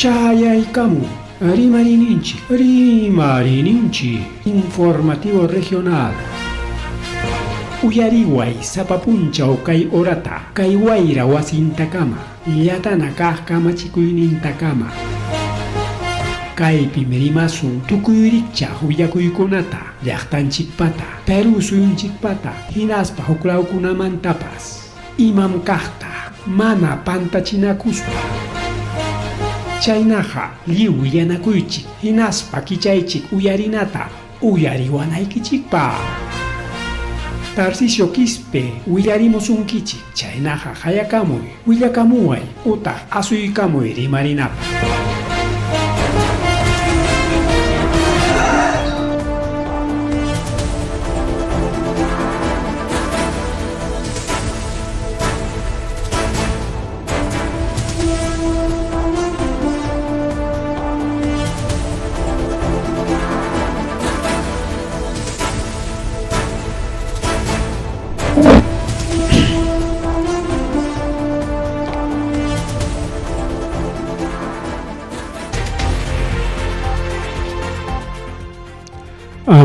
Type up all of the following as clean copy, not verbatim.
Chayaykamu, Rimarininchi, informativo regional. Uyariway sapapunchaw kay orata, kay wayra wasintakama, yatana kaq kamachikuynintakama. Kaypi merimasun tukuyricha huyakuykunata, llaqtanchikpata, Peru suyunchikpata, hinaspa huklawkunamantapas, imam kaqta, mana pantachinakuspa. Chaynaqa lliw yanakuychik, hinaspa kichaychik uyarinata, uyariwanaykichikpa. Tarcisio Quispe, willarimusunkichik, chaynaqa hayakamuy, willakamuway, utaq asuykamuy rimarinapa.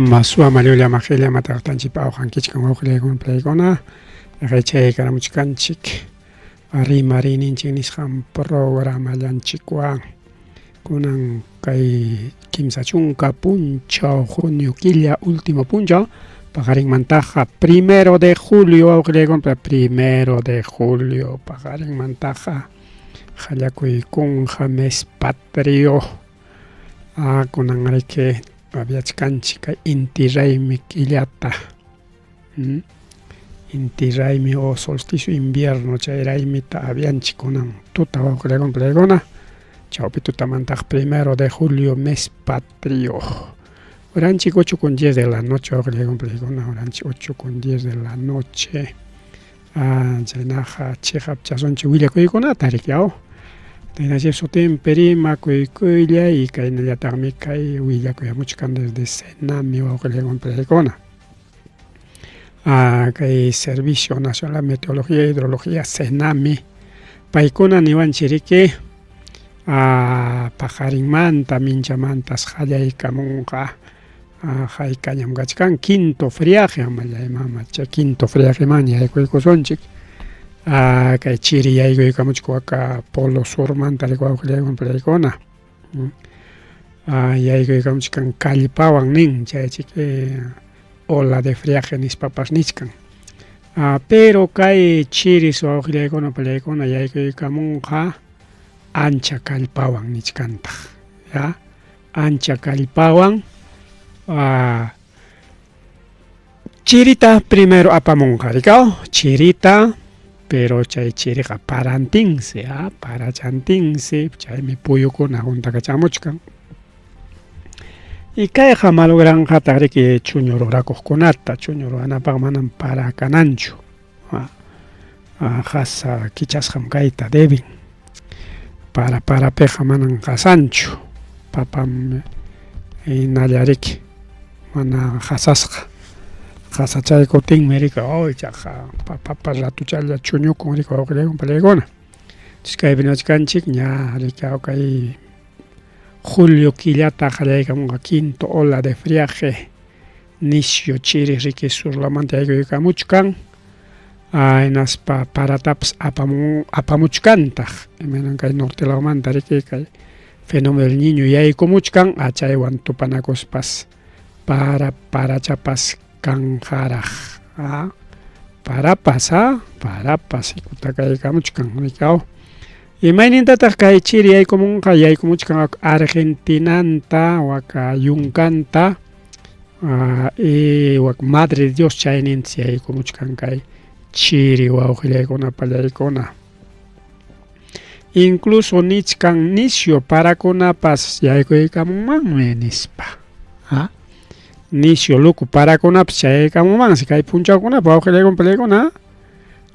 Masua Mariulia Magelia Matartanchipa Hankichkan Waulegon Playgona, Reche Karamuchkanchik, Ari Marininchinishan programa Yanchikwa, Kunan Kai Kimsachunka Puncho, Junio Quilla, último puncho, Pajarin Mantaja, 1 de julio, Aulegon, 1 de julio, Pajarin Mantaja, Hayakui Kunja Mes Patrio, Kunan Arike. Aviachkanchika inti raymi killata, inti raymi o solsticio invierno chay raymita avianchik kunan tuta wawqiykuna playguna chawpi tutamantaq 1 de julio mes patrio horanchik 8:10 de la noche wawqiykuna playguna horanchik 8:10 de la noche chaynaqa chiqapchasunchik willakuykunata rikyao Taynachi sutin perima kuykuylla y kaynallataqmi kay willakuyamuchkan desde Senami wawqiykuna playkuna. Kay Servicio Nacional de Meteorología y Hidrología Senami paykuna niwanchiriki pajarinmanta minchamantas qallaykamunqa haykañamkachkan quinto friaje amallaymama chay quinto friajeman yaykuykusunchik. Kay chiri yaykuykamuchik waka Polo Sur manta wawqiykuna playkuna yaykuykamuchkan kallpawan nin chaychik ola de friaje nispapas nichkan pero kay chiris wawqiykuna playkuna yaykuykamunqa ancha kallpawan nichkantaq ya ancha kallpawan chirita primero apamunqa rikao chirita pero chay chiriqa parantinsi parachantinsi chaymi puyukuna juntakachamuchkan y kayqa malogranqataq riki chuñu rurakuqkunata chuñu ruranapaq manan parakananchu qasa kichasqam kayta debin parapiqa manan qasanchu papam nallariki mana qasasqa qasachay kutinmi rika chaqa papas ratuchalla chuñukun rika wawqiykuna playkuna chaypi niwachkanchik ña rika kay julio killata qallaykamunqa quinto ola de friaje nisyu chiri riki surlamanta yaykuykamuchkan hinaspa paratapas apamuchkantaq imanan kay nortelawmanta riki kay fenómeno del niño yaykumuchkan chaywan tupanakuspas parachapas kanjaraq parapas ikutakaykamuchkan rikao imaynintataq kay chiri yaykumuchkan Argentinanta waka yunkanta wak Madre de Dios chayninchik yaykumuchkan kay chiri wawqiykuna pallaykuna incluso nichkan nisyu parakunapas yaykuykamunmanmi nispa nisyu luku parakunapas chayaykamunmansi kay punchawkunapas wawqiykuna playkuna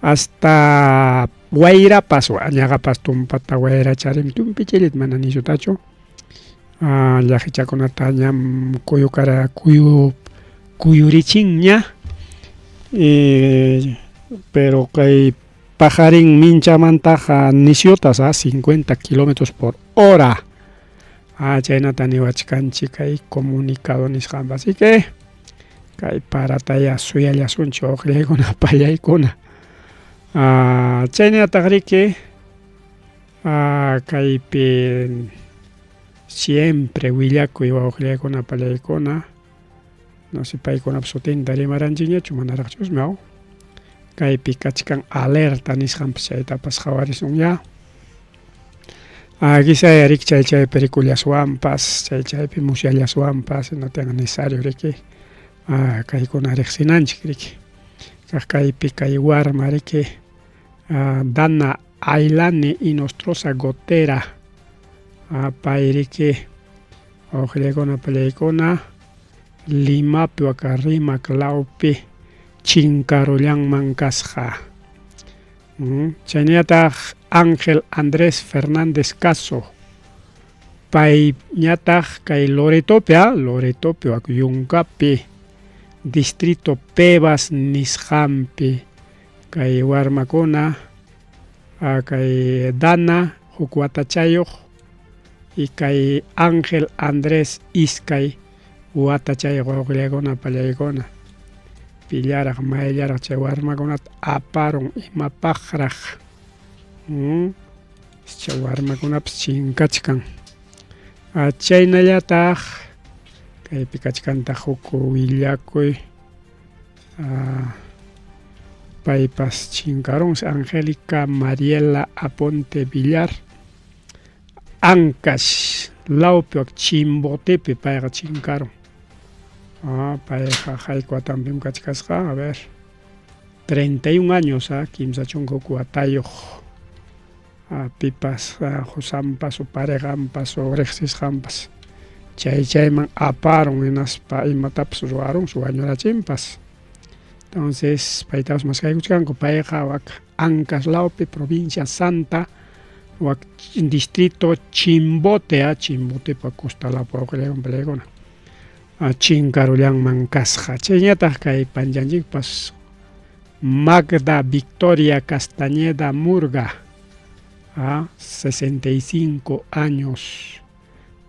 hasta wayrapas ñaqapas tumpata wayracharin tumpichirit mana nisyutachu llakichakunata ñam kuyurichinña pero kay pajarin minchamantaqa nisyutas 50 kilómetros por hora chaynata niwachkanchik kay comunicado nisqanpa. Así que kay parataya suyallasunchik wawqiykuna pallaykuna. Chaynataq riki kaypi siempre willakuy wawqiykuna pallaykuna. No sé paykunapas sutinta rimaranchikñachu manaraqchusmi kaypi kachkan alerta nisqanpas chaytapas qhawarisunña. Quizá riki chay películaswanpas chaypi musyallaswanpas no tenga necesario riki kaykuna riqsinanchik riki. Kaypi kay warma riki Dana Ailane Inostroza Gotera pay riki wawqiykuna pallaykuna Limapi waka Rimac lawpi Chinkarullanman kasqa. Chaynataq Ángel Andrés Fernández Caso payñataq kay Loretopi wak Yunkapi distrito Pebas nisqanpi kay warmakuna kay Dana huk watachayuq y kay Ángel Andrés iskay watachayuq wawqiykuna pallaykuna pillaraq mayllaraq chay warmakunata aparun imapaqraq chay warmakunapas chinkachkan. Chaynallataq kaypi kachkanta huk willakuy paypas chinkarunsi Angélica Mariela Aponte Villar Ancash lawpi wak Chimbotepi payqa chinkarun. Payqa hayk'uwatanpim kachkasqa 31 años kimsa chunka huk watayuq pipas husampas o parejanpas o riqsisqanpas chayman aparun hinaspa imatapas ruwarun wañurachimpas. Entonces paytapas maskaykuchkanku payqa wak Ancash lawpi provincia Santa wak distrito Chimbote Chimbotepa costalawpi wawqiykuna pallaykuna Chinkarullanman kasqa. Chayñataq kay panchanchikpas Magda Victoria Castañeda Murga 65 años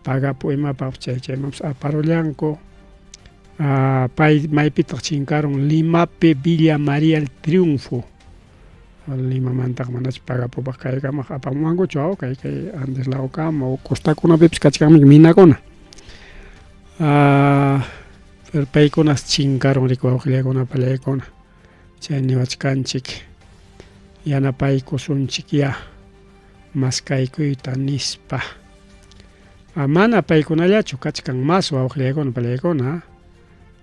pagapu imapaq chaymanpas aparullanku pay maypitaq chinkarun Limapi Villa María el Triunfo Limamantaq manachu pagapupaq kaykamaq apamunmankuchu kay Andes lawkama o costakunapipas kachkanmi minakuna. Paykunas chinkarun riki wawqiykuna pallaykuna chay niwachkanchik yanapaykusunchik maskaykuyta nispa mana paykunallachu kachkan mas wawqiykuna pallaykuna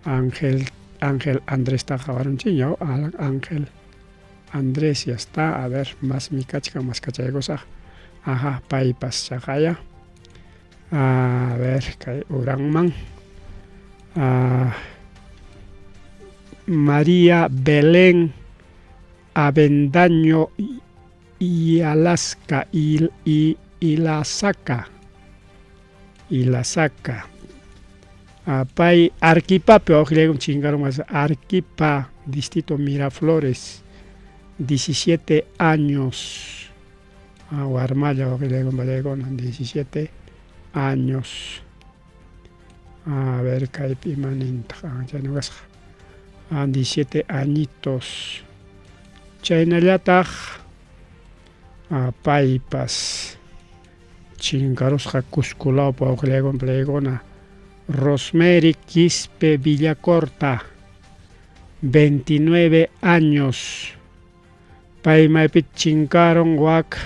Ángel Andrés ta qhawarunchikña Ángel Andrés ya está mas mi kachkan mas kachaykusaq paypas chaqaya kay uranman María Belén Avendaño y Alaska Ilasaka pay Arquipapi wawqiykuna chinkarun Arquipa distrito Miraflores 17 años warmalla wawqiykuna pallaykuna 17 años kaypi imanintaq chaynuqasqa 17 añitos chaynallataq paypas chinkarusqa Cusculawpi wawqiykuna pallaykuna Rosemary Quispe Villacorta 29 años pay maypi chinkarun wak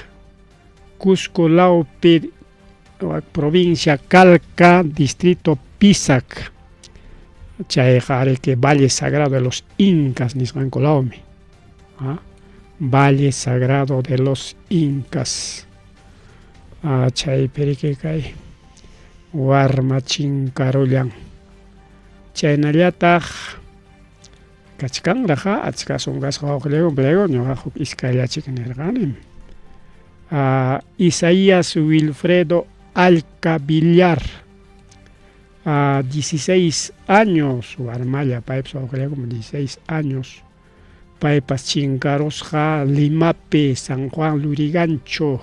Cusculawpi wak provincia Calca distrito Pisac chayqa riki Valle Sagrado de los Incas nisqankulawmi Valle Sagrado de los Incas chaypi riki kay warma chinkarullan chaynallataq kachkanraq achka sunqasqa wawqiykuna pallaykuna ñuqa huk iskayllachik nirqani Isaías Wilfredo Alca Villar 16 años warmalla paypas wawqiykuna 16 años paypas chinkarusqa Limapi San Juan Lurigancho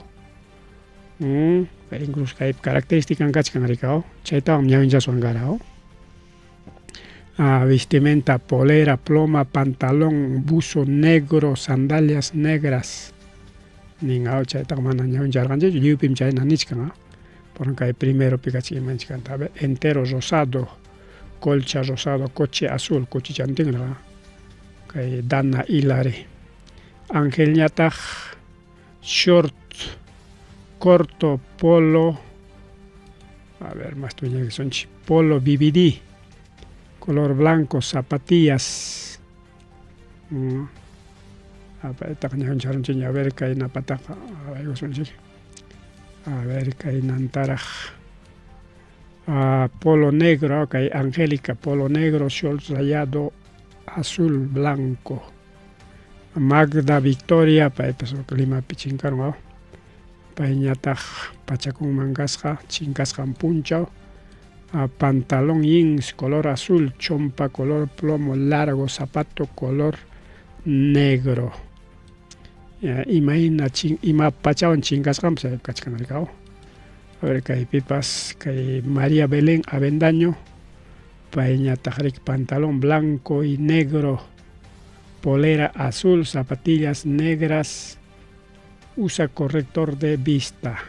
incluso kay característica kachkan rikao, chaytawan ñawinchaswan karao. Vestimenta, polera, ploma, pantalón, buzo negro, sandalias negras. Ningao chaytaqa mana ñawincharakanchik, lliwpim chayna nichkan. Por kay primero pikachikmanchikanta, entero rosado, colcha rosado, coche azul, coche chantingra, kay Dana Hilary. Ángel ñataq short corto, polo, a ver, más tuña que son polo BBD, color blanco, zapatillas. A ver, kay napataqa, a ver, kay nantaraj. Polo negro, kay Angélica, polo negro, short rayado, azul, blanco. Magda Victoria, paypas clima pichinkaron, payñataq pachakun mangasqa, chinkasqan punchaw, pantalón jeans color azul, chompa color plomo largo, zapato color negro. Ima pachawan chinkasqan kachkanarqaw. A ver, kay pipas, kay María Belén Avendaño, payñataq pantalón blanco y negro, polera azul, zapatillas negras, usa corrector de vista.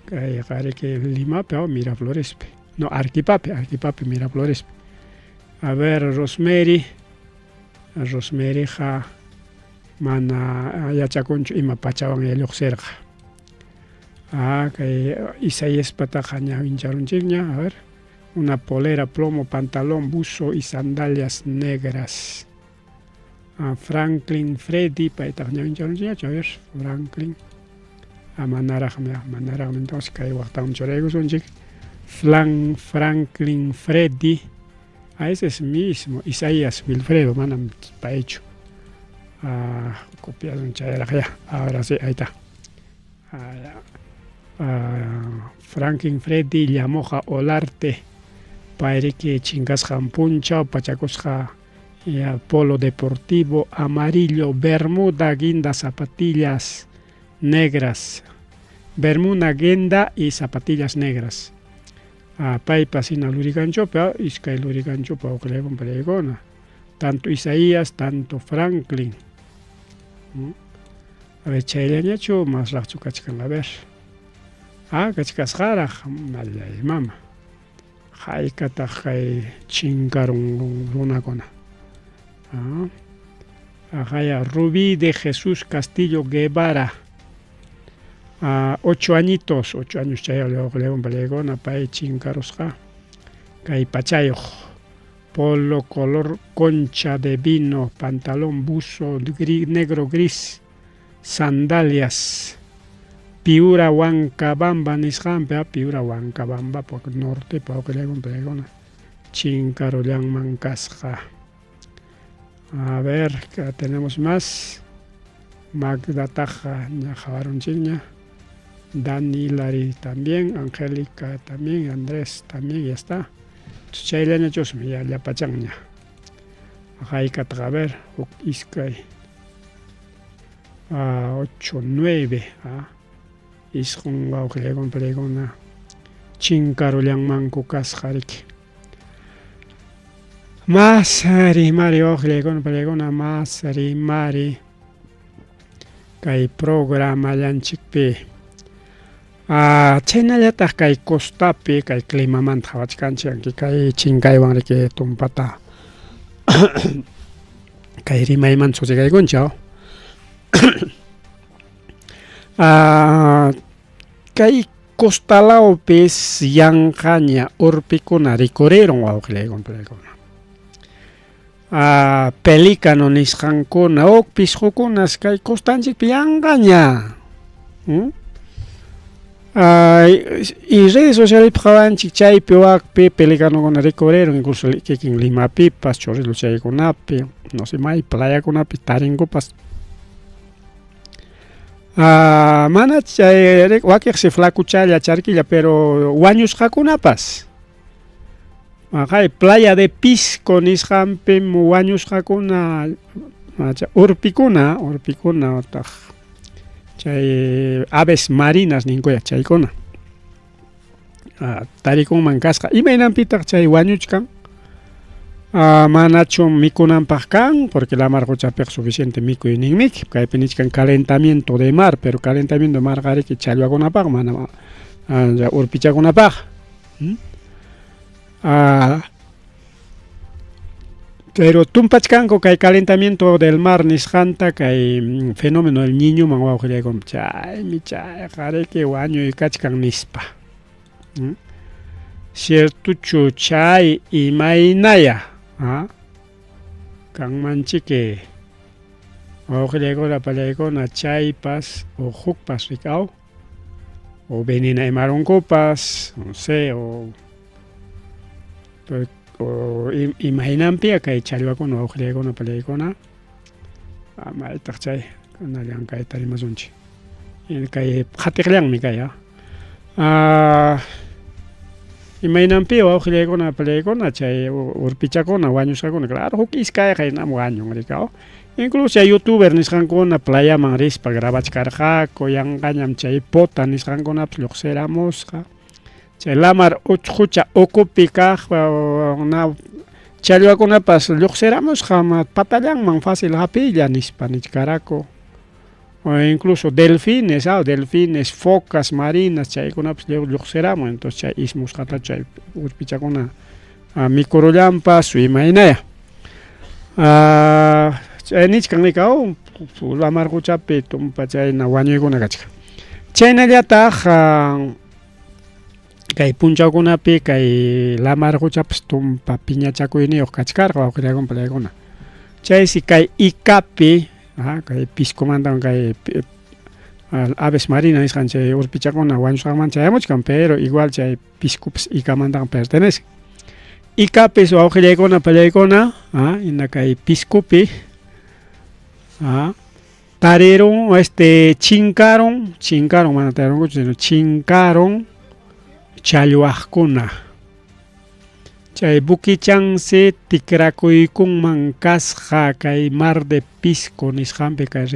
Que Limape o Miraflores. No, Arquipape, Miraflores. A ver, Rosemary ja mana yachakunchu ima pachawan elluqsirqa. Que Isaías pataqa ñawincharonchikña. A ver, una polera, plomo, pantalón, buzo y sandalias negras. Franklin Freddy, paytaq ñawincharonchikña, a ver, Franklin. Manaraqmi entonces kay waqtawan churaykusunchik. Franklin Freddy. Ese es mismo, Isaías Wilfredo, manam paychu. Copiaron chayraq ya. Ahora sí, ahí está. Franklin Freddy Llamoja Olarte, payrique chinkasqan punchaw, pachakusqa polo deportivo amarillo, bermuda, guinda, zapatillas negras. Bermuda, guinda y zapatillas negras. Paypas ina lurikanchu, pero iskay lurikanchu pa uqllaywan palaykuna. Tanto Isaías, tanto Franklin. A ver, chayllañachu más raqchu kachkan, a ver. Kachkasqaraq, mallay mama. Haykataq kay chinkarun runakuna. Rubí de Jesús Castillo Guevara. 8 añitos, 8 años chayllawan palaykuna, pay chinkarusqa. Kay pachayuq. Polo color concha de vino, pantalón buzo negro gris, sandalias. Piura Huancabamba nisqanpi, Piura Huancabamba, porque norte, palaykuna. Chinkarullanman kasqa. A ver, ¿qué tenemos más? Magda Taja, Ñajavarunchiña. Dani Hilary también, Angélica también, Andrés también, ya está. Chaylaña chusmi, ya pachangña. Haykataqa, a ver, iskay. 8, 9. Isqun wawqillaywan palaykuna. Chinkarullanmanku kasqariki. Masari mari wawqillaywan palaykuna, masari mari. Kay programa llanchikpi. Chaynallataq kay costapi, kay climamanta hawachkanchik, kay chinkaywan riki tumpata. Kay rimayman susikaykunchaw. Kay costalawpis yanqaña urpikuna rikurirun wawqillaywan palaykuna. Pelícano nisqankuna, pisqukunas kay costanchikpi yanqaña. Y redes sociales qawanchik chaypi waqpi pelicanokuna rikurirun, incluso kikin Limapipas, Chorrillos chaykunapi, no sé, may playakunapi tarinkupas. Mana chay wakiqsi flacuchalla charquilla, pero wañusqakunapas. Playa de Pisco nisqanpi wañusqakuna urpikuna chay aves marinas ninkuya chaykuna tarikunman kasqa imaynanpitaq chay wañuchkan manachu mikunanpaq kan porque la mar quchapiqa suficiente mikuy ninmiki kaypi nichkan calentamiento de mar pero calentamiento de mar qariki challwakunapaq mana urpichakunapaq pero tumpachkanku kay calentamiento del mar nisqanta kay fenómeno del niño man wawqiraykum chaymi chay qariki wañuy kachkan nispa ciertuchu chay imaynaya kanmanchiki wawqillaykuna pallaykuna chaypas o hukpas rikaw o venena imarunkupas no sé o imaynanpi kay challwakuna wawqillaykuna pallaykuna maytaq chay kanallan kay tarimasunchik kay qhatiqllanmi kay imaynanpi wawqillaykuna pallaykuna chay urpichakuna wañushqakuna claro huk iskay qaynam wañun rikaw incluso chay youtuber nisqankuna playaman rispa grabachkarqaku yanqañam chay pota nisqankunapas lluqsiramusqa chay lamar uchucha ukupi kaq challwakunapas lluqsiramusqa patallanman fácil hapilla nispa nichkaraku o incluso delfines focas marinas chaykunapas lluqsiramun entonces chay ismusqata chay urpichakuna mikurullanpas imaynaya chay nichkan rikaw lamar quchapi tumpa chayna wañuykuna kachka chaynallataq kay punchawkunapi kay lamar quchapas tumpa piñachakuyniyuq kachkarqa wawqillaykuna pallaykuna chaysi kay ikapi kay pisqumantawan kay aves marinas nisqan chay urpichakuna wañushqanman chayamuchkan pero igual chay pisqupas ikamantawan pertenece ikapis wawqillaykuna pallaykuna hina kay pisqupi tarirun chinkaron mana tarirunkuchu sino chinkaron challwaqkuna chay bukichansi tikrakuykunman kasqa kay mar de pisco nisqanpi kay